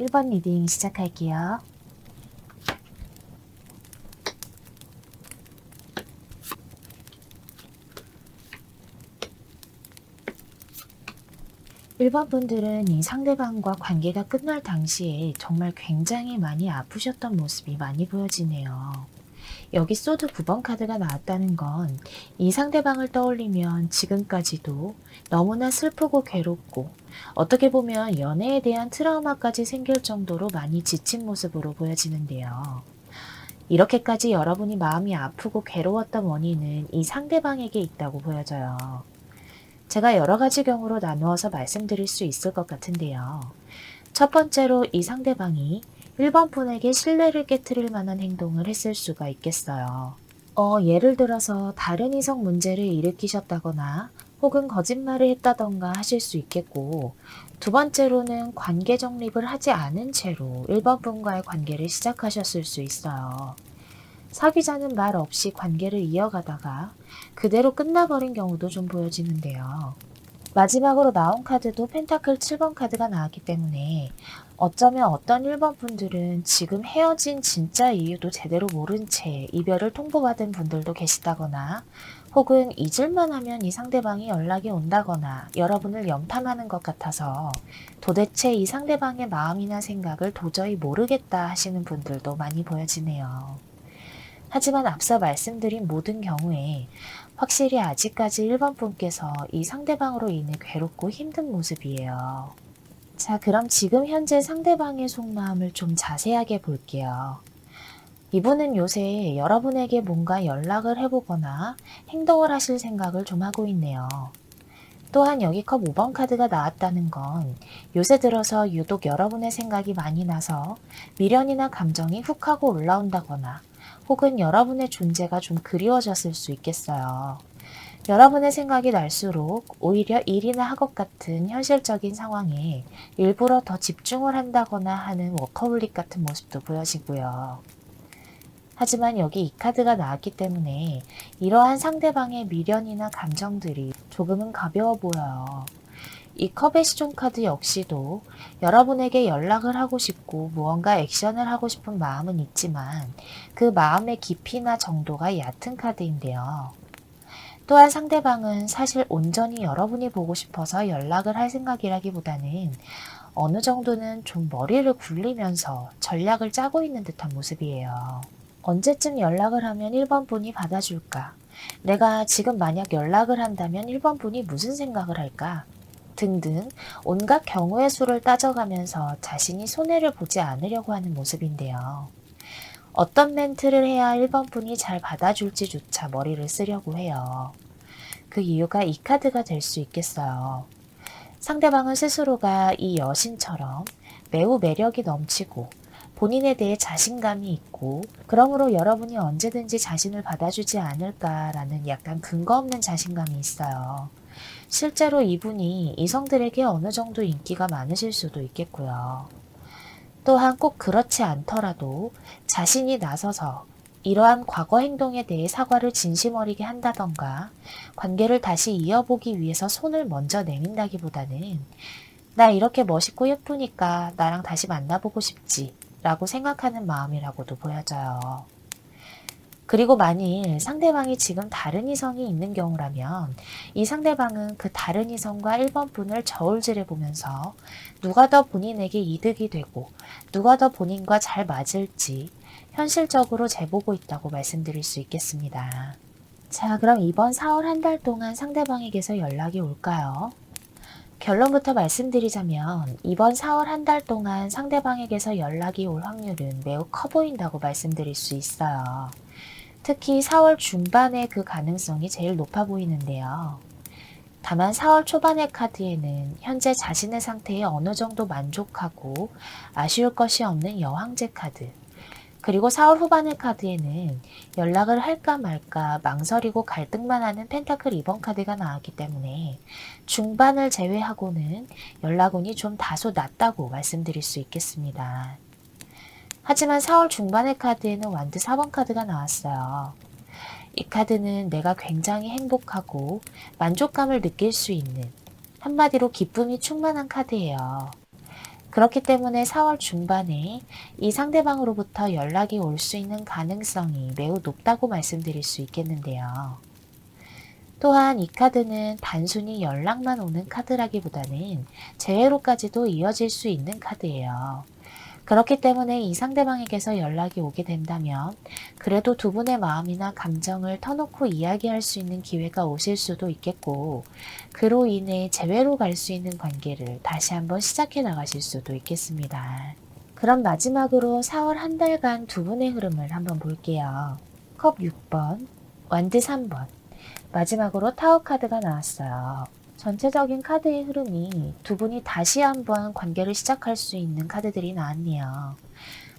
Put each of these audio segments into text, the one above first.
1번 리딩 시작할게요. 일 번 분들은 이 상대방과 관계가 끝날 당시에 정말 굉장히 많이 아프셨던 모습이 많이 보여지네요. 여기 소드 9번 카드가 나왔다는 건 이 상대방을 떠올리면 지금까지도 너무나 슬프고 괴롭고 어떻게 보면 연애에 대한 트라우마까지 생길 정도로 많이 지친 모습으로 보여지는데요. 이렇게까지 여러분이 마음이 아프고 괴로웠던 원인은 이 상대방에게 있다고 보여져요. 제가 여러 가지 경우로 나누어서 말씀드릴 수 있을 것 같은데요. 첫 번째로 이 상대방이 1번 분에게 신뢰를 깨트릴 만한 행동을 했을 수가 있겠어요. 예를 들어서 다른 이성 문제를 일으키셨다거나 혹은 거짓말을 했다던가 하실 수 있겠고, 두 번째로는 관계 정립을 하지 않은 채로 1번 분과의 관계를 시작하셨을 수 있어요. 사귀자는 말 없이 관계를 이어가다가 그대로 끝나버린 경우도 좀 보여지는데요. 마지막으로 나온 카드도 펜타클 7번 카드가 나왔기 때문에 어쩌면 어떤 1번 분들은 지금 헤어진 진짜 이유도 제대로 모른 채 이별을 통보받은 분들도 계시다거나 혹은 잊을만 하면 이 상대방이 연락이 온다거나 여러분을 염탐하는 것 같아서 도대체 이 상대방의 마음이나 생각을 도저히 모르겠다 하시는 분들도 많이 보여지네요. 하지만 앞서 말씀드린 모든 경우에 확실히 아직까지 1번 분께서 이 상대방으로 인해 괴롭고 힘든 모습이에요. 자, 그럼 지금 현재 상대방의 속마음을 좀 자세하게 볼게요. 이분은 요새 여러분에게 뭔가 연락을 해보거나 행동을 하실 생각을 좀 하고 있네요. 또한 여기 컵 5번 카드가 나왔다는 건 요새 들어서 유독 여러분의 생각이 많이 나서 미련이나 감정이 훅 하고 올라온다거나 혹은 여러분의 존재가 좀 그리워졌을 수 있겠어요. 여러분의 생각이 날수록 오히려 일이나 학업 같은 현실적인 상황에 일부러 더 집중을 한다거나 하는 워커홀릭 같은 모습도 보여지고요. 하지만 여기 이 카드가 나왔기 때문에 이러한 상대방의 미련이나 감정들이 조금은 가벼워 보여요. 이 컵의 시종 카드 역시도 여러분에게 연락을 하고 싶고 무언가 액션을 하고 싶은 마음은 있지만 그 마음의 깊이나 정도가 얕은 카드인데요. 또한 상대방은 사실 온전히 여러분이 보고 싶어서 연락을 할 생각이라기보다는 어느 정도는 좀 머리를 굴리면서 전략을 짜고 있는 듯한 모습이에요. 언제쯤 연락을 하면 1번 분이 받아줄까? 내가 지금 만약 연락을 한다면 1번 분이 무슨 생각을 할까? 등등 온갖 경우의 수를 따져가면서 자신이 손해를 보지 않으려고 하는 모습인데요. 어떤 멘트를 해야 1번 분이 잘 받아줄지조차 머리를 쓰려고 해요. 그 이유가 이 카드가 될 수 있겠어요. 상대방은 스스로가 이 여신처럼 매우 매력이 넘치고 본인에 대해 자신감이 있고 그러므로 여러분이 언제든지 자신을 받아주지 않을까라는 약간 근거 없는 자신감이 있어요. 실제로 이분이 이성들에게 어느 정도 인기가 많으실 수도 있겠고요. 또한 꼭 그렇지 않더라도 자신이 나서서 이러한 과거 행동에 대해 사과를 진심 어리게 한다던가 관계를 다시 이어보기 위해서 손을 먼저 내민다기보다는 나 이렇게 멋있고 예쁘니까 나랑 다시 만나보고 싶지 라고 생각하는 마음이라고도 보여져요. 그리고 만일 상대방이 지금 다른 이성이 있는 경우라면 이 상대방은 그 다른 이성과 1번 분을 저울질해 보면서 누가 더 본인에게 이득이 되고 누가 더 본인과 잘 맞을지 현실적으로 재보고 있다고 말씀드릴 수 있겠습니다. 자, 그럼 이번 4월 한 달 동안 상대방에게서 연락이 올까요? 결론부터 말씀드리자면 이번 4월 한 달 동안 상대방에게서 연락이 올 확률은 매우 커 보인다고 말씀드릴 수 있어요. 특히 4월 중반에 그 가능성이 제일 높아 보이는데요. 다만 4월 초반의 카드에는 현재 자신의 상태에 어느 정도 만족하고 아쉬울 것이 없는 여황제 카드, 그리고 4월 후반의 카드에는 연락을 할까 말까 망설이고 갈등만 하는 펜타클 2번 카드가 나왔기 때문에 중반을 제외하고는 연락운이 좀 다소 낮다고 말씀드릴 수 있겠습니다. 하지만 4월 중반의 카드에는 완드 4번 카드가 나왔어요. 이 카드는 내가 굉장히 행복하고 만족감을 느낄 수 있는, 한마디로 기쁨이 충만한 카드예요. 그렇기 때문에 4월 중반에 이 상대방으로부터 연락이 올 수 있는 가능성이 매우 높다고 말씀드릴 수 있겠는데요. 또한 이 카드는 단순히 연락만 오는 카드라기보다는 재회로까지도 이어질 수 있는 카드예요. 그렇기 때문에 이 상대방에게서 연락이 오게 된다면 그래도 두 분의 마음이나 감정을 터놓고 이야기할 수 있는 기회가 오실 수도 있겠고, 그로 인해 재회로 갈 수 있는 관계를 다시 한번 시작해 나가실 수도 있겠습니다. 그럼 마지막으로 4월 한 달간 두 분의 흐름을 한번 볼게요. 컵 6번, 완드 3번, 마지막으로 타워 카드가 나왔어요. 전체적인 카드의 흐름이 두 분이 다시 한번 관계를 시작할 수 있는 카드들이 나왔네요.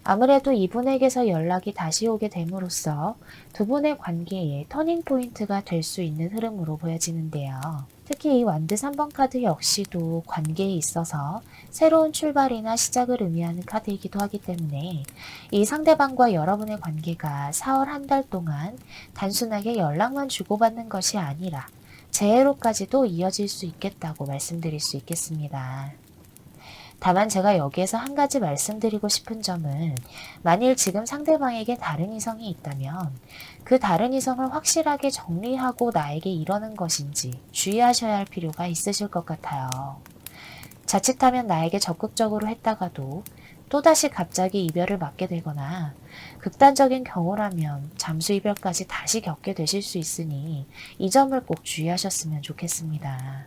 아무래도 이분에게서 연락이 다시 오게 됨으로써 두 분의 관계에 터닝 포인트가 될 수 있는 흐름으로 보여지는데요. 특히 이 완드 3번 카드 역시도 관계에 있어서 새로운 출발이나 시작을 의미하는 카드이기도 하기 때문에 이 상대방과 여러분의 관계가 4월 한 달 동안 단순하게 연락만 주고받는 것이 아니라 재회로까지도 이어질 수 있겠다고 말씀드릴 수 있겠습니다. 다만 제가 여기에서 한 가지 말씀드리고 싶은 점은, 만일 지금 상대방에게 다른 이성이 있다면 그 다른 이성을 확실하게 정리하고 나에게 이러는 것인지 주의하셔야 할 필요가 있으실 것 같아요. 자칫하면 나에게 적극적으로 했다가도 또다시 갑자기 이별을 맞게 되거나, 극단적인 경우라면 잠수 이별까지 다시 겪게 되실 수 있으니 이 점을 꼭 주의하셨으면 좋겠습니다.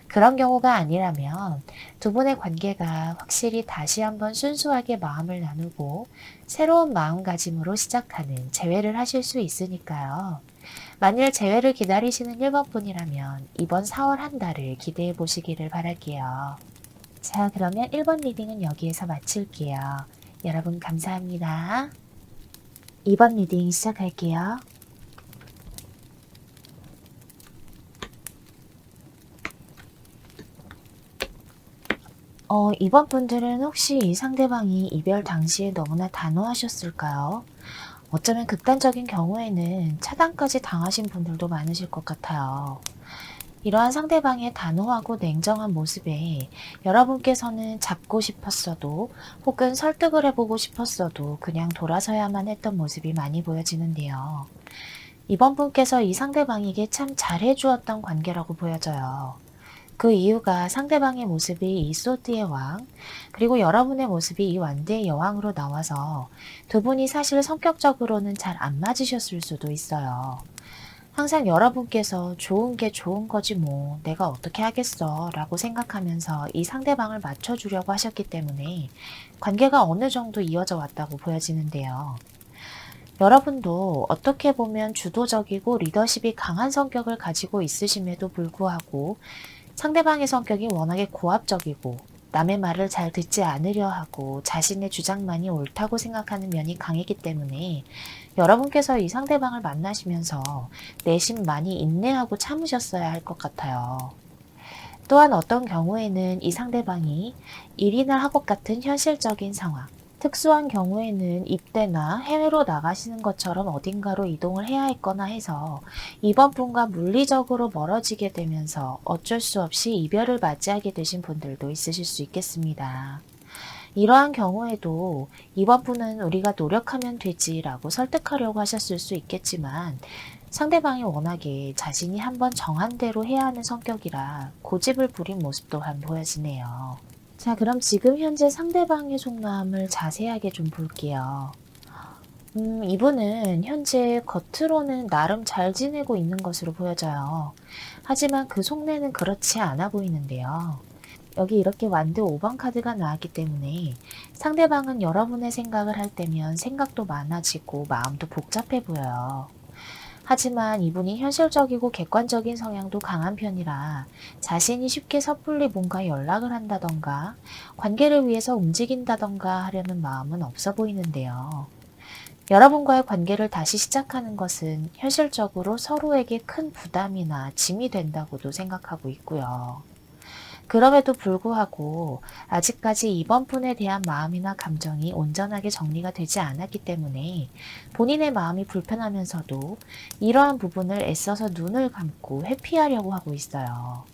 그런 경우가 아니라면 두 분의 관계가 확실히 다시 한번 순수하게 마음을 나누고 새로운 마음가짐으로 시작하는 재회를 하실 수 있으니까요. 만일 재회를 기다리시는 1번 분이라면 이번 4월 한 달을 기대해 보시기를 바랄게요. 자, 그러면 1번 리딩은 여기에서 마칠게요. 여러분 감사합니다. 2번 리딩 시작할게요. 이번 분들은 혹시 이 상대방이 이별 당시에 너무나 단호하셨을까요? 어쩌면 극단적인 경우에는 차단까지 당하신 분들도 많으실 것 같아요. 이러한 상대방의 단호하고 냉정한 모습에 여러분께서는 잡고 싶었어도, 혹은 설득을 해보고 싶었어도 그냥 돌아서야만 했던 모습이 많이 보여지는데요. 이번 분께서 이 상대방에게 참 잘해주었던 관계라고 보여져요. 그 이유가 상대방의 모습이 이 소드의 왕, 그리고 여러분의 모습이 이 완드의 여왕으로 나와서 두 분이 사실 성격적으로는 잘 안 맞으셨을 수도 있어요. 항상 여러분께서 좋은 게 좋은 거지 뭐 내가 어떻게 하겠어 라고 생각하면서 이 상대방을 맞춰주려고 하셨기 때문에 관계가 어느 정도 이어져 왔다고 보여지는데요. 여러분도 어떻게 보면 주도적이고 리더십이 강한 성격을 가지고 있으심에도 불구하고 상대방의 성격이 워낙에 고압적이고 남의 말을 잘 듣지 않으려 하고 자신의 주장만이 옳다고 생각하는 면이 강했기 때문에 여러분께서 이 상대방을 만나시면서 내심 많이 인내하고 참으셨어야 할 것 같아요. 또한 어떤 경우에는 이 상대방이 일이나 학업 같은 현실적인 상황, 특수한 경우에는 입대나 해외로 나가시는 것처럼 어딘가로 이동을 해야 했거나 해서 이번 분과 물리적으로 멀어지게 되면서 어쩔 수 없이 이별을 맞이하게 되신 분들도 있으실 수 있겠습니다. 이러한 경우에도 이번 분은 우리가 노력하면 되지라고 설득하려고 하셨을 수 있겠지만, 상대방이 워낙에 자신이 한번 정한 대로 해야 하는 성격이라 고집을 부린 모습 또한 보여지네요. 자, 그럼 지금 현재 상대방의 속마음을 자세하게 좀 볼게요. 이분은 현재 겉으로는 나름 잘 지내고 있는 것으로 보여져요. 하지만 그 속내는 그렇지 않아 보이는데요. 여기 이렇게 완드 5번 카드가 나왔기 때문에 상대방은 여러분의 생각을 할 때면 생각도 많아지고 마음도 복잡해 보여요. 하지만 이분이 현실적이고 객관적인 성향도 강한 편이라 자신이 쉽게 섣불리 뭔가 연락을 한다던가 관계를 위해서 움직인다던가 하려는 마음은 없어 보이는데요. 여러분과의 관계를 다시 시작하는 것은 현실적으로 서로에게 큰 부담이나 짐이 된다고도 생각하고 있고요. 그럼에도 불구하고 아직까지 이번 분에 대한 마음이나 감정이 온전하게 정리가 되지 않았기 때문에 본인의 마음이 불편하면서도 이러한 부분을 애써서 눈을 감고 회피하려고 하고 있어요.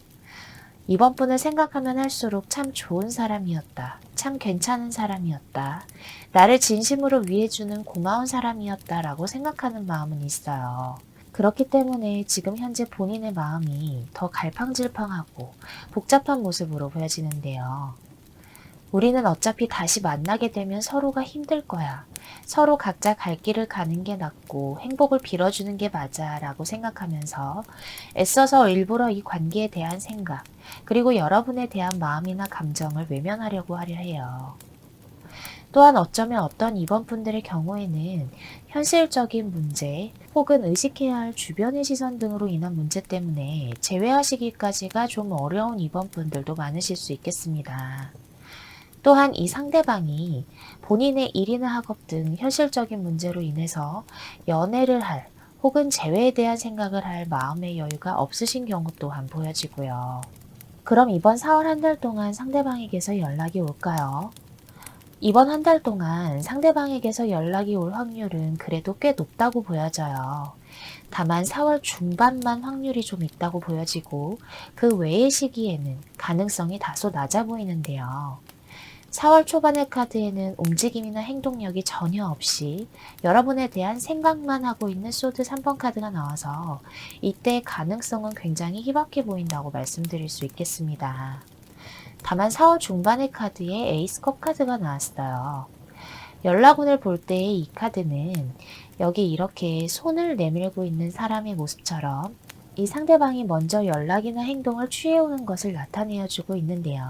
이번 분을 생각하면 할수록 참 좋은 사람이었다. 참 괜찮은 사람이었다. 나를 진심으로 위해주는 고마운 사람이었다 라고 생각하는 마음은 있어요. 그렇기 때문에 지금 현재 본인의 마음이 더 갈팡질팡하고 복잡한 모습으로 보여지는데요. 우리는 어차피 다시 만나게 되면 서로가 힘들 거야. 서로 각자 갈 길을 가는 게 낫고 행복을 빌어주는 게 맞아 라고 생각하면서 애써서 일부러 이 관계에 대한 생각, 그리고 여러분에 대한 마음이나 감정을 외면하려고 하려 해요. 또한 어쩌면 어떤 이번 분들의 경우에는 현실적인 문제 혹은 의식해야 할 주변의 시선 등으로 인한 문제 때문에 제외하시기까지가 좀 어려운 이번 분들도 많으실 수 있겠습니다. 또한 이 상대방이 본인의 일이나 학업 등 현실적인 문제로 인해서 연애를 할 혹은 재회에 대한 생각을 할 마음의 여유가 없으신 경우 또한 보여지고요. 그럼 이번 4월 한 달 동안 상대방에게서 연락이 올까요? 이번 한 달 동안 상대방에게서 연락이 올 확률은 그래도 꽤 높다고 보여져요. 다만 4월 중반만 확률이 좀 있다고 보여지고 그 외의 시기에는 가능성이 다소 낮아 보이는데요. 4월 초반의 카드에는 움직임이나 행동력이 전혀 없이 여러분에 대한 생각만 하고 있는 소드 3번 카드가 나와서 이때의 가능성은 굉장히 희박해 보인다고 말씀드릴 수 있겠습니다. 다만 4월 중반의 카드에 에이스컵 카드가 나왔어요. 연락운을 볼 때의 이 카드는 여기 이렇게 손을 내밀고 있는 사람의 모습처럼 이 상대방이 먼저 연락이나 행동을 취해오는 것을 나타내어주고 있는데요.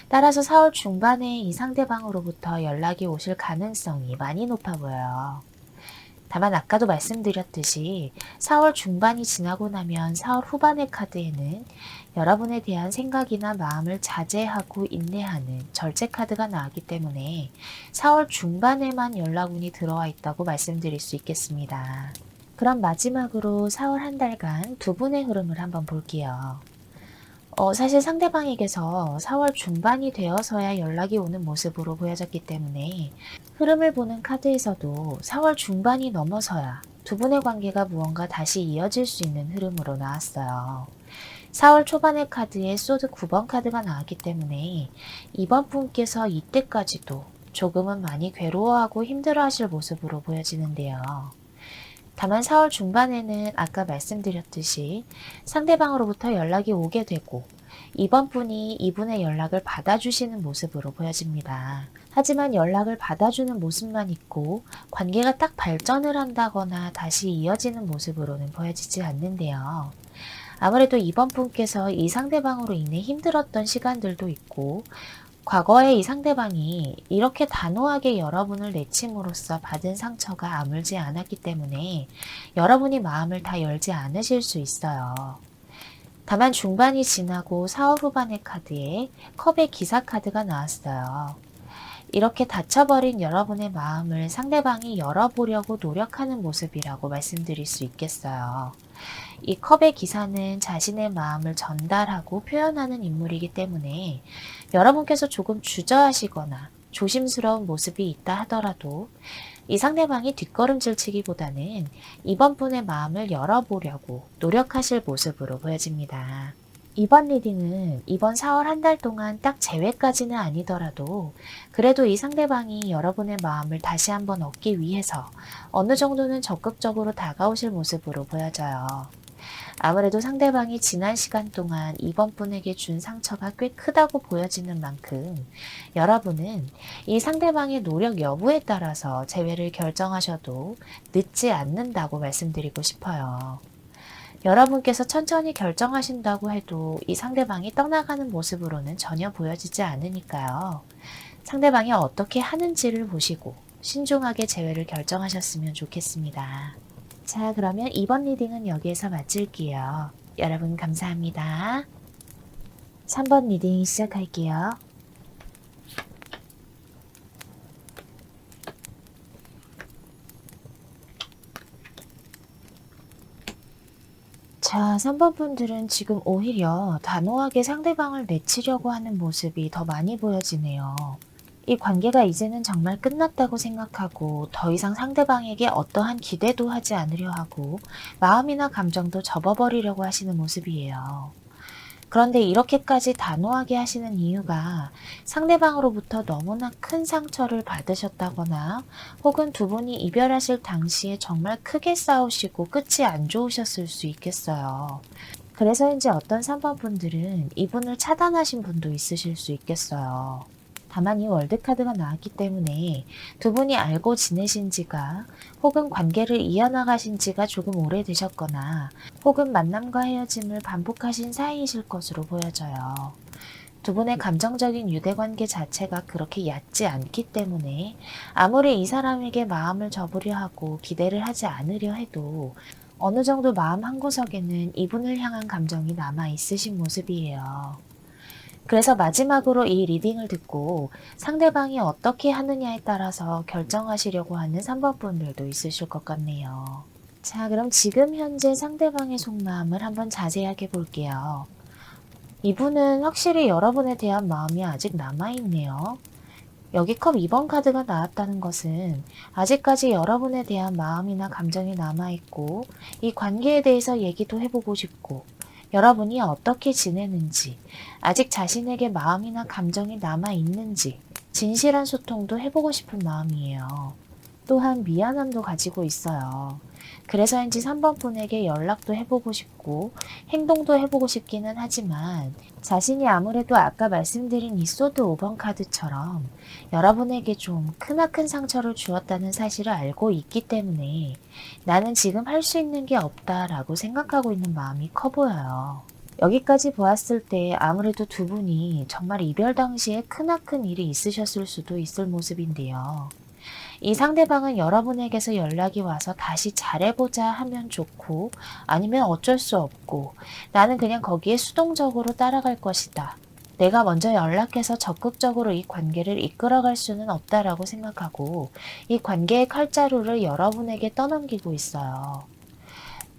따라서 4월 중반에 이 상대방으로부터 연락이 오실 가능성이 많이 높아 보여요. 다만 아까도 말씀드렸듯이 4월 중반이 지나고 나면 4월 후반의 카드에는 여러분에 대한 생각이나 마음을 자제하고 인내하는 절제 카드가 나왔기 때문에 4월 중반에만 연락운이 들어와 있다고 말씀드릴 수 있겠습니다. 그럼 마지막으로 4월 한 달간 두 분의 흐름을 한번 볼게요. 사실 상대방에게서 4월 중반이 되어서야 연락이 오는 모습으로 보여졌기 때문에 흐름을 보는 카드에서도 4월 중반이 넘어서야 두 분의 관계가 무언가 다시 이어질 수 있는 흐름으로 나왔어요. 4월 초반의 카드에 소드 9번 카드가 나왔기 때문에 이번 분께서 이때까지도 조금은 많이 괴로워하고 힘들어하실 모습으로 보여지는데요. 다만 4월 중반에는 아까 말씀드렸듯이 상대방으로부터 연락이 오게 되고 이번 분이 이분의 연락을 받아주시는 모습으로 보여집니다. 하지만 연락을 받아주는 모습만 있고 관계가 딱 발전을 한다거나 다시 이어지는 모습으로는 보여지지 않는데요. 아무래도 이번 분께서 이 상대방으로 인해 힘들었던 시간들도 있고 과거에 이 상대방이 이렇게 단호하게 여러분을 내침으로써 받은 상처가 아물지 않았기 때문에 여러분이 마음을 다 열지 않으실 수 있어요. 다만 중반이 지나고 4월 후반의 카드에 컵의 기사 카드가 나왔어요. 이렇게 닫혀버린 여러분의 마음을 상대방이 열어보려고 노력하는 모습이라고 말씀드릴 수 있겠어요. 이 컵의 기사는 자신의 마음을 전달하고 표현하는 인물이기 때문에 여러분께서 조금 주저하시거나 조심스러운 모습이 있다 하더라도 이 상대방이 뒷걸음질 치기보다는 이번 분의 마음을 열어보려고 노력하실 모습으로 보여집니다. 이번 리딩은 이번 4월 한 달 동안 딱 제외까지는 아니더라도 그래도 이 상대방이 여러분의 마음을 다시 한번 얻기 위해서 어느 정도는 적극적으로 다가오실 모습으로 보여져요. 아무래도 상대방이 지난 시간 동안 이번 분에게 준 상처가 꽤 크다고 보여지는 만큼 여러분은 이 상대방의 노력 여부에 따라서 재회를 결정하셔도 늦지 않는다고 말씀드리고 싶어요. 여러분께서 천천히 결정하신다고 해도 이 상대방이 떠나가는 모습으로는 전혀 보여지지 않으니까요. 상대방이 어떻게 하는지를 보시고 신중하게 재회를 결정하셨으면 좋겠습니다. 자, 그러면 이번 리딩은 여기에서 마칠게요. 여러분 감사합니다. 3번 리딩 시작할게요. 자, 3번 분들은 지금 오히려 단호하게 상대방을 내치려고 하는 모습이 더 많이 보여지네요. 이 관계가 이제는 정말 끝났다고 생각하고 더 이상 상대방에게 어떠한 기대도 하지 않으려 하고 마음이나 감정도 접어버리려고 하시는 모습이에요. 그런데 이렇게까지 단호하게 하시는 이유가 상대방으로부터 너무나 큰 상처를 받으셨다거나 혹은 두 분이 이별하실 당시에 정말 크게 싸우시고 끝이 안 좋으셨을 수 있겠어요. 그래서인지 어떤 3번 분들은 이분을 차단하신 분도 있으실 수 있겠어요. 다만 이 월드카드가 나왔기 때문에 두 분이 알고 지내신 지가 혹은 관계를 이어나가신 지가 조금 오래되셨거나 혹은 만남과 헤어짐을 반복하신 사이이실 것으로 보여져요. 두 분의 감정적인 유대관계 자체가 그렇게 얕지 않기 때문에 아무리 이 사람에게 마음을 접으려 하고 기대를 하지 않으려 해도 어느 정도 마음 한구석에는 이분을 향한 감정이 남아 있으신 모습이에요. 그래서 마지막으로 이 리딩을 듣고 상대방이 어떻게 하느냐에 따라서 결정하시려고 하는 3번 분들도 있으실 것 같네요. 자, 그럼 지금 현재 상대방의 속마음을 한번 자세하게 볼게요. 이분은 확실히 여러분에 대한 마음이 아직 남아있네요. 여기 컵 2번 카드가 나왔다는 것은 아직까지 여러분에 대한 마음이나 감정이 남아있고 이 관계에 대해서 얘기도 해보고 싶고 여러분이 어떻게 지내는지 아직 자신에게 마음이나 감정이 남아있는지 진실한 소통도 해보고 싶은 마음이에요. 또한 미안함도 가지고 있어요. 그래서인지 3번 분에게 연락도 해보고 싶고 행동도 해보고 싶기는 하지만 자신이 아무래도 아까 말씀드린 이 소드 5번 카드처럼 여러분에게 좀 크나큰 상처를 주었다는 사실을 알고 있기 때문에 나는 지금 할 수 있는 게 없다라고 생각하고 있는 마음이 커 보여요. 여기까지 보았을 때 아무래도 두 분이 정말 이별 당시에 크나큰 일이 있으셨을 수도 있을 모습인데요. 이 상대방은 여러분에게서 연락이 와서 다시 잘해보자 하면 좋고 아니면 어쩔 수 없고 나는 그냥 거기에 수동적으로 따라갈 것이다. 내가 먼저 연락해서 적극적으로 이 관계를 이끌어갈 수는 없다라고 생각하고 이 관계의 칼자루를 여러분에게 떠넘기고 있어요.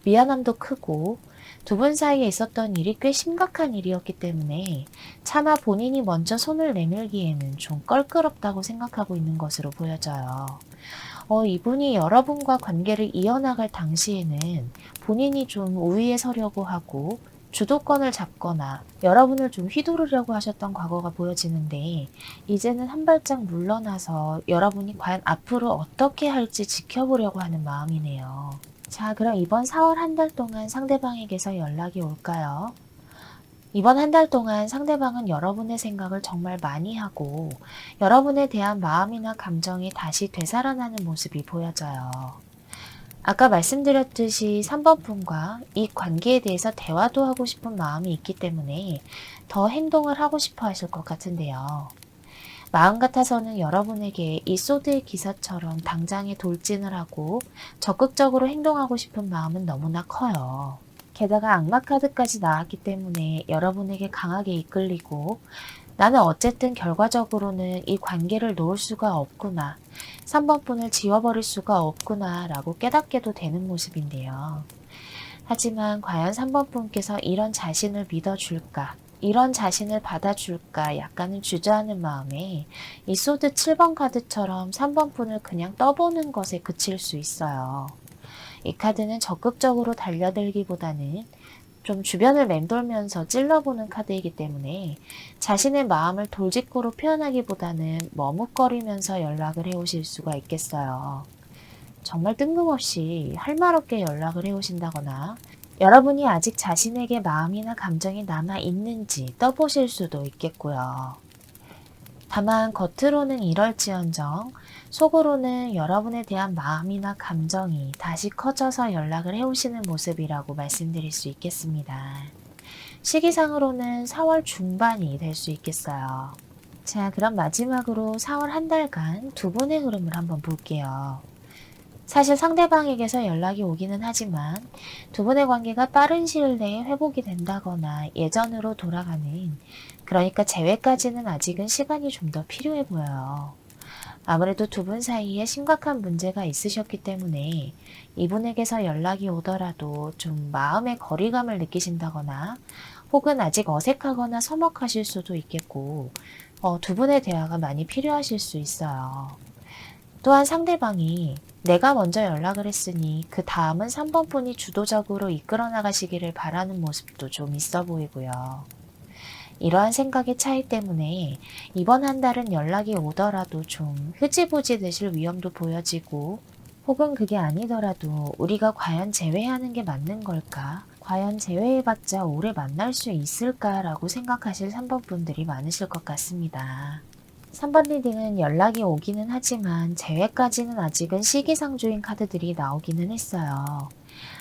미안함도 크고 두 분 사이에 있었던 일이 꽤 심각한 일이었기 때문에 차마 본인이 먼저 손을 내밀기에는 좀 껄끄럽다고 생각하고 있는 것으로 보여져요. 이분이 여러분과 관계를 이어나갈 당시에는 본인이 좀 우위에 서려고 하고 주도권을 잡거나 여러분을 좀 휘두르려고 하셨던 과거가 보여지는데 이제는 한 발짝 물러나서 여러분이 과연 앞으로 어떻게 할지 지켜보려고 하는 마음이네요. 자, 그럼 이번 4월 한 달 동안 상대방에게서 연락이 올까요? 이번 한 달 동안 상대방은 여러분의 생각을 정말 많이 하고 여러분에 대한 마음이나 감정이 다시 되살아나는 모습이 보여져요. 아까 말씀드렸듯이 3번 분과 이 관계에 대해서 대화도 하고 싶은 마음이 있기 때문에 더 행동을 하고 싶어 하실 것 같은데요. 마음 같아서는 여러분에게 이 소드의 기사처럼 당장에 돌진을 하고 적극적으로 행동하고 싶은 마음은 너무나 커요. 게다가 악마 카드까지 나왔기 때문에 여러분에게 강하게 이끌리고 나는 어쨌든 결과적으로는 이 관계를 놓을 수가 없구나. 3번 분을 지워버릴 수가 없구나 라고 깨닫게도 되는 모습인데요. 하지만 과연 3번 분께서 이런 자신을 믿어줄까? 이런 자신을 받아줄까 약간은 주저하는 마음에 이 소드 7번 카드처럼 3번 분을 그냥 떠보는 것에 그칠 수 있어요. 이 카드는 적극적으로 달려들기보다는 좀 주변을 맴돌면서 찔러보는 카드이기 때문에 자신의 마음을 돌직구로 표현하기보다는 머뭇거리면서 연락을 해오실 수가 있겠어요. 정말 뜬금없이 할 말 없게 연락을 해오신다거나 여러분이 아직 자신에게 마음이나 감정이 남아 있는지 떠보실 수도 있겠고요. 다만 겉으로는 이럴지언정 속으로는 여러분에 대한 마음이나 감정이 다시 커져서 연락을 해오시는 모습이라고 말씀드릴 수 있겠습니다. 시기상으로는 4월 중반이 될 수 있겠어요. 자, 그럼 마지막으로 4월 한 달간 두 분의 흐름을 한번 볼게요. 사실 상대방에게서 연락이 오기는 하지만 두 분의 관계가 빠른 시일 내에 회복이 된다거나 예전으로 돌아가는, 그러니까 재회까지는 아직은 시간이 좀 더 필요해 보여요. 아무래도 두 분 사이에 심각한 문제가 있으셨기 때문에 이분에게서 연락이 오더라도 좀 마음의 거리감을 느끼신다거나 혹은 아직 어색하거나 서먹하실 수도 있겠고 두 분의 대화가 많이 필요하실 수 있어요. 또한 상대방이 내가 먼저 연락을 했으니 그 다음은 3번 분이 주도적으로 이끌어 나가시기를 바라는 모습도 좀 있어 보이고요. 이러한 생각의 차이 때문에 이번 한 달은 연락이 오더라도 좀 흐지부지 되실 위험도 보여지고, 혹은 그게 아니더라도 우리가 과연 재회하는 게 맞는 걸까? 과연 재회해봤자 오래 만날 수 있을까라고 생각하실 3번 분들이 많으실 것 같습니다. 3번 리딩은 연락이 오기는 하지만 재회까지는 아직은 시기상조인 카드들이 나오기는 했어요.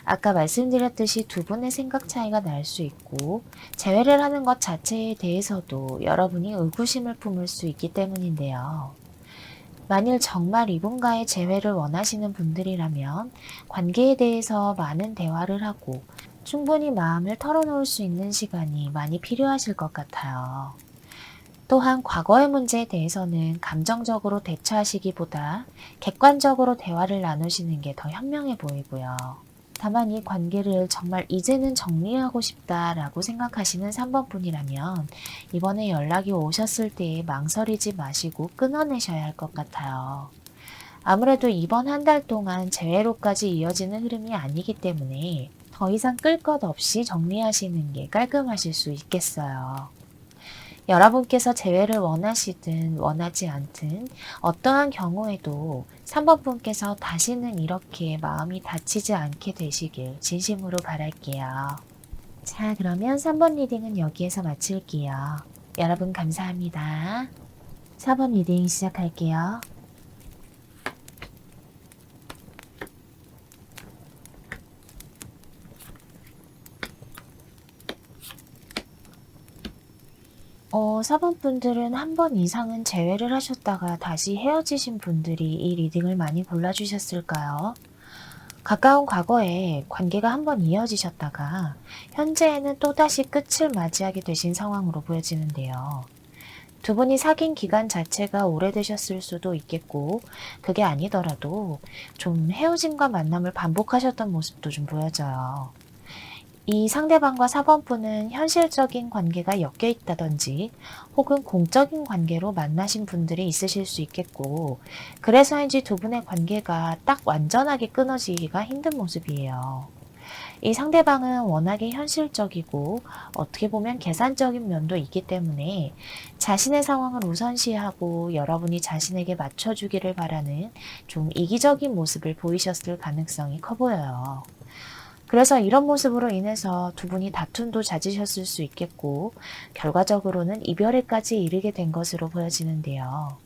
아까 말씀드렸듯이 두 분의 생각 차이가 날 수 있고, 재회를 하는 것 자체에 대해서도 여러분이 의구심을 품을 수 있기 때문인데요. 만일 정말 이분과의 재회를 원하시는 분들이라면 관계에 대해서 많은 대화를 하고 충분히 마음을 털어놓을 수 있는 시간이 많이 필요하실 것 같아요. 또한 과거의 문제에 대해서는 감정적으로 대처하시기보다 객관적으로 대화를 나누시는 게 더 현명해 보이고요. 다만 이 관계를 정말 이제는 정리하고 싶다라고 생각하시는 3번 분이라면 이번에 연락이 오셨을 때에 망설이지 마시고 끊어내셔야 할 것 같아요. 아무래도 이번 한 달 동안 재회로까지 이어지는 흐름이 아니기 때문에 더 이상 끌 것 없이 정리하시는 게 깔끔하실 수 있겠어요. 여러분께서 재회를 원하시든 원하지 않든 어떠한 경우에도 3번 분께서 다시는 이렇게 마음이 다치지 않게 되시길 진심으로 바랄게요. 자, 그러면 3번 리딩은 여기에서 마칠게요. 여러분 감사합니다. 4번 리딩 시작할게요. 사번 분들은 한 번 이상은 재회를 하셨다가 다시 헤어지신 분들이 이 리딩을 많이 골라주셨을까요? 가까운 과거에 관계가 한 번 이어지셨다가 현재에는 또다시 끝을 맞이하게 되신 상황으로 보여지는데요. 두 분이 사귄 기간 자체가 오래되셨을 수도 있겠고, 그게 아니더라도 좀 헤어짐과 만남을 반복하셨던 모습도 좀 보여져요. 이 상대방과 사번분은 현실적인 관계가 엮여 있다든지 혹은 공적인 관계로 만나신 분들이 있으실 수 있겠고, 그래서인지 두 분의 관계가 딱 완전하게 끊어지기가 힘든 모습이에요. 이 상대방은 워낙에 현실적이고 어떻게 보면 계산적인 면도 있기 때문에 자신의 상황을 우선시하고 여러분이 자신에게 맞춰주기를 바라는 좀 이기적인 모습을 보이셨을 가능성이 커 보여요. 그래서 이런 모습으로 인해서 두 분이 다툼도 잦으셨을 수 있겠고, 결과적으로는 이별에까지 이르게 된 것으로 보여지는데요.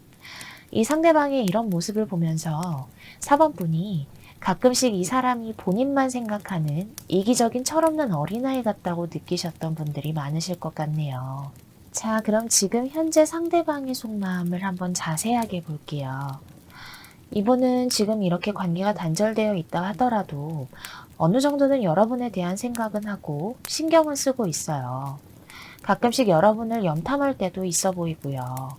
이 상대방의 이런 모습을 보면서 4번 분이 가끔씩 이 사람이 본인만 생각하는 이기적인 철없는 어린아이 같다고 느끼셨던 분들이 많으실 것 같네요. 자, 그럼 지금 현재 상대방의 속마음을 한번 자세하게 볼게요. 이분은 지금 이렇게 관계가 단절되어 있다 하더라도 어느 정도는 여러분에 대한 생각은 하고 신경을 쓰고 있어요. 가끔씩 여러분을 염탐할 때도 있어 보이고요.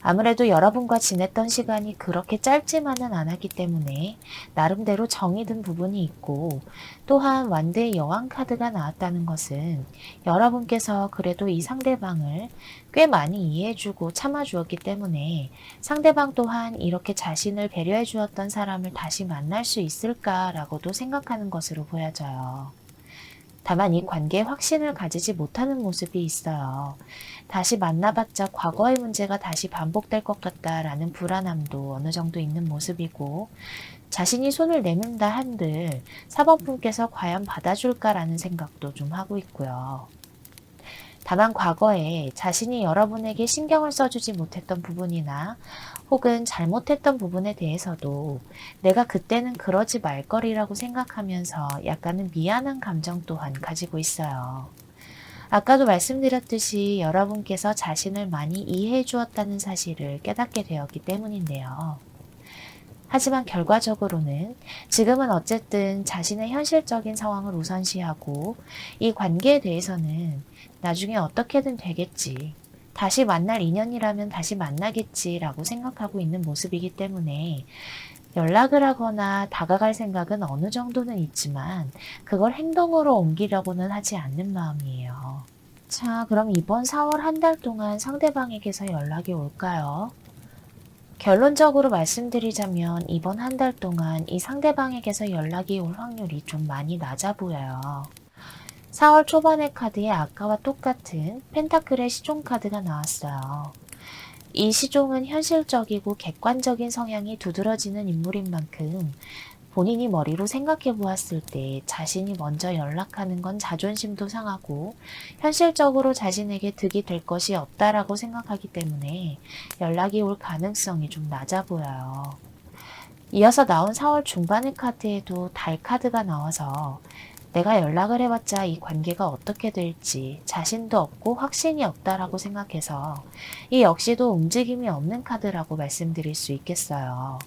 아무래도 여러분과 지냈던 시간이 그렇게 짧지만은 않았기 때문에 나름대로 정이 든 부분이 있고, 또한 완대의 여왕 카드가 나왔다는 것은 여러분께서 그래도 이 상대방을 꽤 많이 이해해주고 참아주었기 때문에 상대방 또한 이렇게 자신을 배려해 주었던 사람을 다시 만날 수 있을까라고도 생각하는 것으로 보여져요. 다만 이 관계에 확신을 가지지 못하는 모습이 있어요. 다시 만나봤자 과거의 문제가 다시 반복될 것 같다라는 불안함도 어느 정도 있는 모습이고, 자신이 손을 내민다 한들 사법분께서 과연 받아줄까라는 생각도 좀 하고 있고요. 다만 과거에 자신이 여러분에게 신경을 써주지 못했던 부분이나 혹은 잘못했던 부분에 대해서도 내가 그때는 그러지 말 거리라고 생각하면서 약간은 미안한 감정 또한 가지고 있어요. 아까도 말씀드렸듯이 여러분께서 자신을 많이 이해해 주었다는 사실을 깨닫게 되었기 때문인데요. 하지만 결과적으로는 지금은 어쨌든 자신의 현실적인 상황을 우선시하고 이 관계에 대해서는 나중에 어떻게든 되겠지, 다시 만날 인연이라면 다시 만나겠지라고 생각하고 있는 모습이기 때문에 연락을 하거나 다가갈 생각은 어느 정도는 있지만 그걸 행동으로 옮기려고는 하지 않는 마음이에요. 자, 그럼 이번 4월 한 달 동안 상대방에게서 연락이 올까요? 결론적으로 말씀드리자면 이번 한 달 동안 이 상대방에게서 연락이 올 확률이 좀 많이 낮아 보여요. 4월 초반의 카드에 아까와 똑같은 펜타클의 시종 카드가 나왔어요. 이 시종은 현실적이고 객관적인 성향이 두드러지는 인물인 만큼 본인이 머리로 생각해 보았을 때 자신이 먼저 연락하는 건 자존심도 상하고 현실적으로 자신에게 득이 될 것이 없다라고 생각하기 때문에 연락이 올 가능성이 좀 낮아 보여요. 이어서 나온 4월 중반의 카드에도 달 카드가 나와서 내가 연락을 해봤자 이 관계가 어떻게 될지 자신도 없고 확신이 없다라고 생각해서 이 역시도 움직임이 없는 카드라고 말씀드릴 수 있겠어요.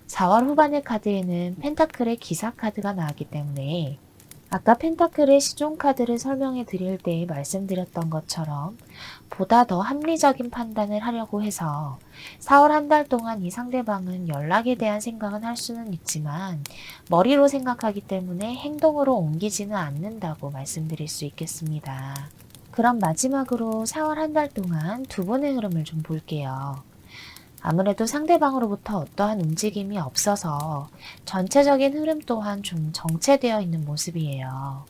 4월 후반의 카드에는 펜타클의 기사 카드가 나왔기 때문에 아까 펜타클의 시종 카드를 설명해 드릴 때 말씀드렸던 것처럼 보다 더 합리적인 판단을 하려고 해서 4월 한 달 동안 이 상대방은 연락에 대한 생각은 할 수는 있지만 머리로 생각하기 때문에 행동으로 옮기지는 않는다고 말씀드릴 수 있겠습니다. 그럼 마지막으로 4월 한 달 동안 두 분의 흐름을 좀 볼게요. 아무래도 상대방으로부터 어떠한 움직임이 없어서 전체적인 흐름 또한 좀 정체되어 있는 모습이에요.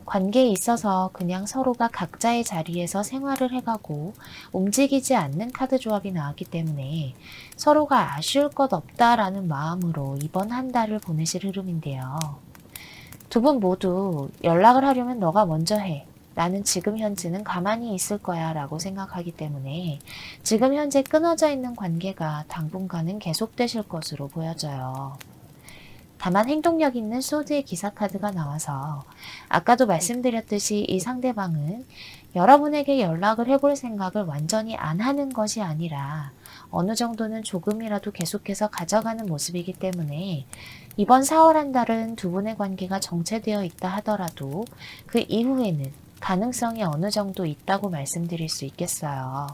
관계에 있어서 그냥 서로가 각자의 자리에서 생활을 해가고 움직이지 않는 카드 조합이 나왔기 때문에 서로가 아쉬울 것 없다라는 마음으로 이번 한 달을 보내실 흐름인데요. 두 분 모두 연락을 하려면 너가 먼저 해. 나는 지금 현재는 가만히 있을 거야 라고 생각하기 때문에 지금 현재 끊어져 있는 관계가 당분간은 계속되실 것으로 보여져요. 다만 행동력 있는 소드의 기사 카드가 나와서 아까도 말씀드렸듯이 이 상대방은 여러분에게 연락을 해볼 생각을 완전히 안 하는 것이 아니라 어느 정도는 조금이라도 계속해서 가져가는 모습이기 때문에 이번 4월 한 달은 두 분의 관계가 정체되어 있다 하더라도 그 이후에는 가능성이 어느 정도 있다고 말씀드릴 수 있겠어요.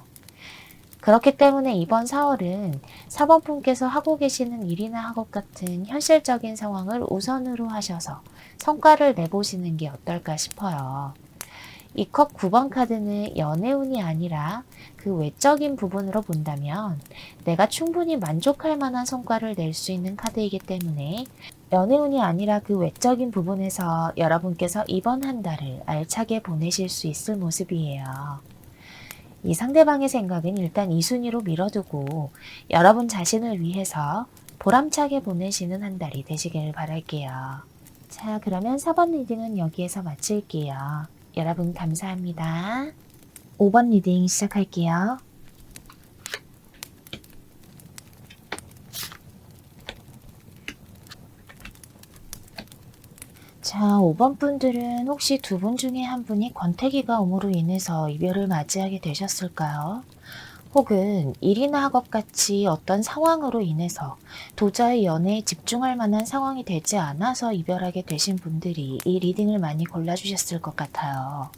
그렇기 때문에 이번 4월은 사번분께서 하고 계시는 일이나 학업 같은 현실적인 상황을 우선으로 하셔서 성과를 내보시는 게 어떨까 싶어요. 이 컵 9번 카드는 연애운이 아니라 그 외적인 부분으로 본다면 내가 충분히 만족할 만한 성과를 낼 수 있는 카드이기 때문에 연애운이 아니라 그 외적인 부분에서 여러분께서 이번 한 달을 알차게 보내실 수 있을 모습이에요. 이 상대방의 생각은 일단 2순위로 밀어두고 여러분 자신을 위해서 보람차게 보내시는 한 달이 되시길 바랄게요. 자, 그러면 4번 리딩은 여기에서 마칠게요. 여러분 감사합니다. 5번 리딩 시작할게요. 자, 5번 분들은 혹시 두 분 중에 한 분이 권태기가 오므로 인해서 이별을 맞이하게 되셨을까요? 혹은 일이나 학업같이 어떤 상황으로 인해서 도저히 연애에 집중할 만한 상황이 되지 않아서 이별하게 되신 분들이 이 리딩을 많이 골라주셨을 것 같아요.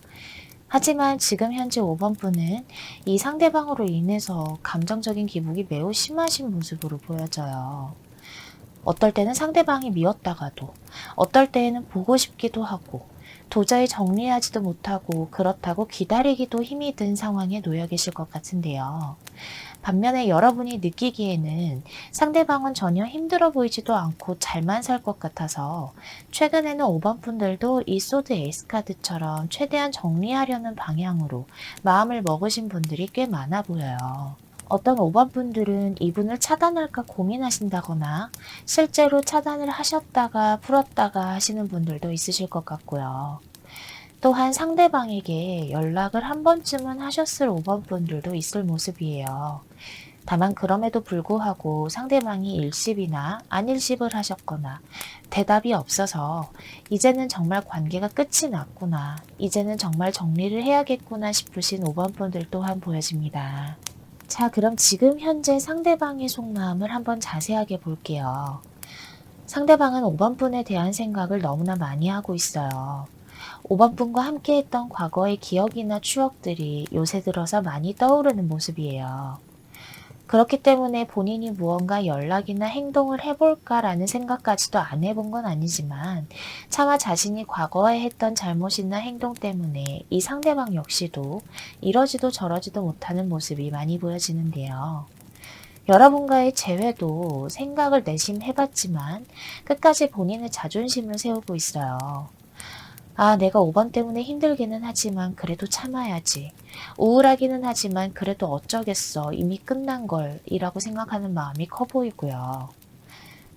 하지만 지금 현재 5번 분은 이 상대방으로 인해서 감정적인 기복이 매우 심하신 모습으로 보여져요. 어떨 때는 상대방이 미웠다가도 어떨 때에는 보고 싶기도 하고 도저히 정리하지도 못하고 그렇다고 기다리기도 힘이 든 상황에 놓여 계실 것 같은데요. 반면에 여러분이 느끼기에는 상대방은 전혀 힘들어 보이지도 않고 잘만 살 것 같아서 최근에는 5번 분들도 이 소드 에이스 카드처럼 최대한 정리하려는 방향으로 마음을 먹으신 분들이 꽤 많아 보여요. 어떤 5번 분들은 이분을 차단할까 고민하신다거나 실제로 차단을 하셨다가 풀었다가 하시는 분들도 있으실 것 같고요. 또한 상대방에게 연락을 한 번쯤은 하셨을 5번 분들도 있을 모습이에요. 다만 그럼에도 불구하고 상대방이 일십이나 안일십을 하셨거나 대답이 없어서 이제는 정말 관계가 끝이 났구나, 이제는 정말 정리를 해야겠구나 싶으신 5번 분들 또한 보여집니다. 자, 그럼 지금 현재 상대방의 속마음을 한번 자세하게 볼게요. 상대방은 5번 분에 대한 생각을 너무나 많이 하고 있어요. 5번 분과 함께 했던 과거의 기억이나 추억들이 요새 들어서 많이 떠오르는 모습이에요. 그렇기 때문에 본인이 무언가 연락이나 행동을 해볼까라는 생각까지도 안 해본 건 아니지만 차마 자신이 과거에 했던 잘못이나 행동 때문에 이 상대방 역시도 이러지도 저러지도 못하는 모습이 많이 보여지는데요. 여러분과의 재회도 생각을 내심 해봤지만 끝까지 본인의 자존심을 세우고 있어요. 아, 내가 5번 때문에 힘들기는 하지만 그래도 참아야지. 우울하기는 하지만 그래도 어쩌겠어. 이미 끝난 걸. 이라고 생각하는 마음이 커 보이고요.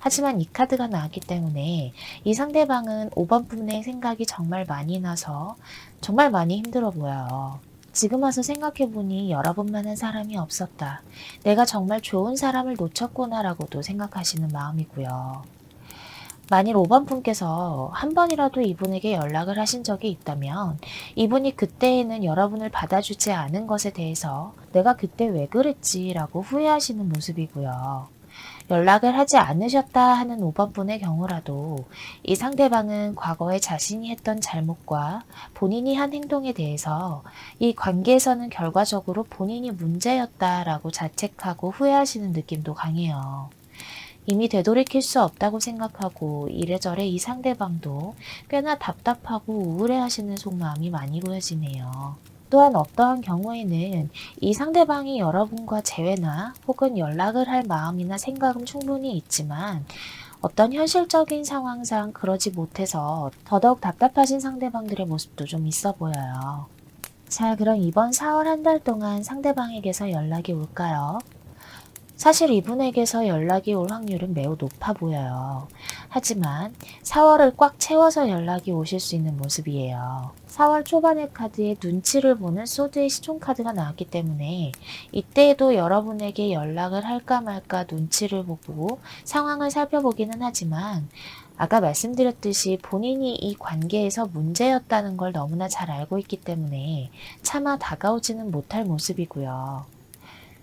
하지만 이 카드가 나왔기 때문에 이 상대방은 5번 분의 생각이 정말 많이 나서 정말 많이 힘들어 보여요. 지금 와서 생각해보니 여러분만한 사람이 없었다. 내가 정말 좋은 사람을 놓쳤구나라고도 생각하시는 마음이고요. 만일 5번 분께서 한 번이라도 이분에게 연락을 하신 적이 있다면 이분이 그때에는 여러분을 받아주지 않은 것에 대해서 내가 그때 왜 그랬지 라고 후회하시는 모습이고요. 연락을 하지 않으셨다 하는 5번 분의 경우라도 이 상대방은 과거에 자신이 했던 잘못과 본인이 한 행동에 대해서 이 관계에서는 결과적으로 본인이 문제였다라고 자책하고 후회하시는 느낌도 강해요. 이미 되돌이킬 수 없다고 생각하고 이래저래 이 상대방도 꽤나 답답하고 우울해하시는 속마음이 많이 보여지네요. 또한 어떠한 경우에는 이 상대방이 여러분과 재회나 혹은 연락을 할 마음이나 생각은 충분히 있지만 어떤 현실적인 상황상 그러지 못해서 더더욱 답답하신 상대방들의 모습도 좀 있어 보여요. 자, 그럼 이번 4월 한 달 동안 상대방에게서 연락이 올까요? 사실 이분에게서 연락이 올 확률은 매우 높아 보여요. 하지만 4월을 꽉 채워서 연락이 오실 수 있는 모습이에요. 4월 초반의 카드에 눈치를 보는 소드의 시총 카드가 나왔기 때문에 이때에도 여러분에게 연락을 할까 말까 눈치를 보고 상황을 살펴보기는 하지만 아까 말씀드렸듯이 본인이 이 관계에서 문제였다는 걸 너무나 잘 알고 있기 때문에 차마 다가오지는 못할 모습이고요.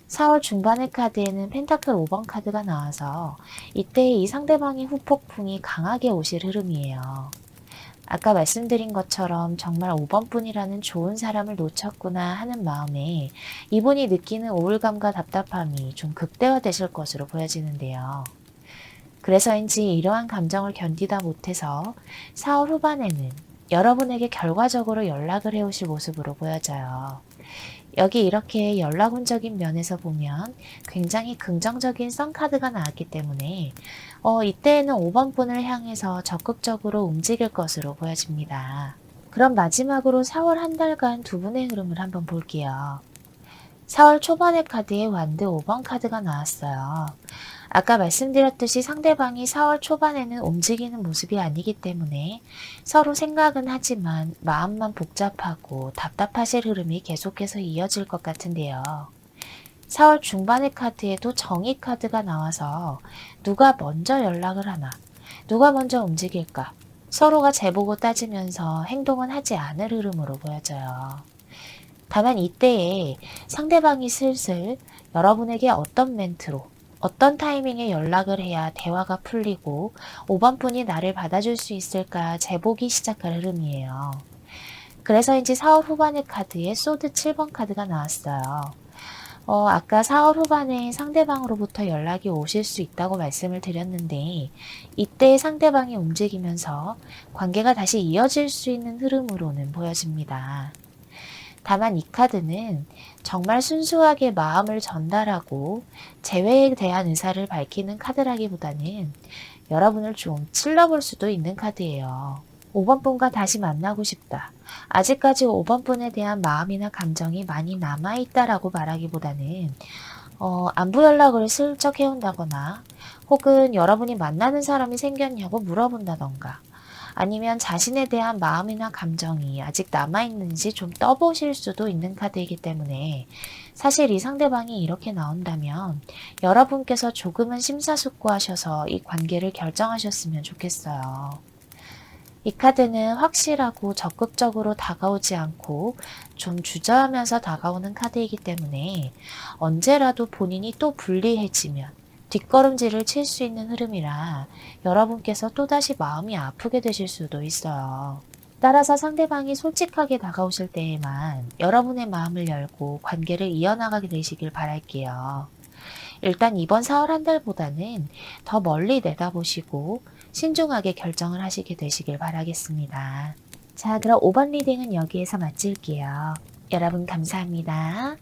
4월 중반의 카드에는 펜타클 5번 카드가 나와서 이때 이 상대방의 후폭풍이 강하게 오실 흐름이에요. 아까 말씀드린 것처럼 정말 5번 분이라는 좋은 사람을 놓쳤구나 하는 마음에 이분이 느끼는 우울감과 답답함이 좀 극대화되실 것으로 보여지는데요. 그래서인지 이러한 감정을 견디다 못해서 4월 후반에는 여러분에게 결과적으로 연락을 해오실 모습으로 보여져요. 여기 이렇게 연락운적인 면에서 보면 굉장히 긍정적인 썬카드가 나왔기 때문에 이때에는 5번 분을 향해서 적극적으로 움직일 것으로 보여집니다. 그럼 마지막으로 4월 한 달간 두 분의 흐름을 한번 볼게요. 4월 초반의 카드에 완드 5번 카드가 나왔어요. 아까 말씀드렸듯이 상대방이 4월 초반에는 움직이는 모습이 아니기 때문에 서로 생각은 하지만 마음만 복잡하고 답답하실 흐름이 계속해서 이어질 것 같은데요. 4월 중반의 카드에도 정의 카드가 나와서 누가 먼저 연락을 하나, 누가 먼저 움직일까, 서로가 재보고 따지면서 행동은 하지 않을 흐름으로 보여져요. 다만 이때에 상대방이 슬슬 여러분에게 어떤 멘트로 어떤 타이밍에 연락을 해야 대화가 풀리고 5번 분이 나를 받아줄 수 있을까 재보기 시작할 흐름이에요. 그래서인지 4월 후반의 카드에 소드 7번 카드가 나왔어요. 아까 4월 후반에 상대방으로부터 연락이 오실 수 있다고 말씀을 드렸는데 이때 상대방이 움직이면서 관계가 다시 이어질 수 있는 흐름으로는 보여집니다. 다만 이 카드는 정말 순수하게 마음을 전달하고 재회에 대한 의사를 밝히는 카드라기보다는 여러분을 좀 찔러볼 수도 있는 카드예요. 5번 분과 다시 만나고 싶다. 아직까지 5번 분에 대한 마음이나 감정이 많이 남아있다라고 말하기보다는 안부 연락을 슬쩍 해온다거나 혹은 여러분이 만나는 사람이 생겼냐고 물어본다던가 아니면 자신에 대한 마음이나 감정이 아직 남아있는지 좀 떠보실 수도 있는 카드이기 때문에 사실 이 상대방이 이렇게 나온다면 여러분께서 조금은 심사숙고하셔서 이 관계를 결정하셨으면 좋겠어요. 이 카드는 확실하고 적극적으로 다가오지 않고 좀 주저하면서 다가오는 카드이기 때문에 언제라도 본인이 또 불리해지면 뒷걸음질을 칠 수 있는 흐름이라 여러분께서 또다시 마음이 아프게 되실 수도 있어요. 따라서 상대방이 솔직하게 다가오실 때에만 여러분의 마음을 열고 관계를 이어나가게 되시길 바랄게요. 일단 이번 4월 한 달보다는 더 멀리 내다보시고 신중하게 결정을 하시게 되시길 바라겠습니다. 자, 그럼 5번 리딩은 여기에서 마칠게요. 여러분 감사합니다.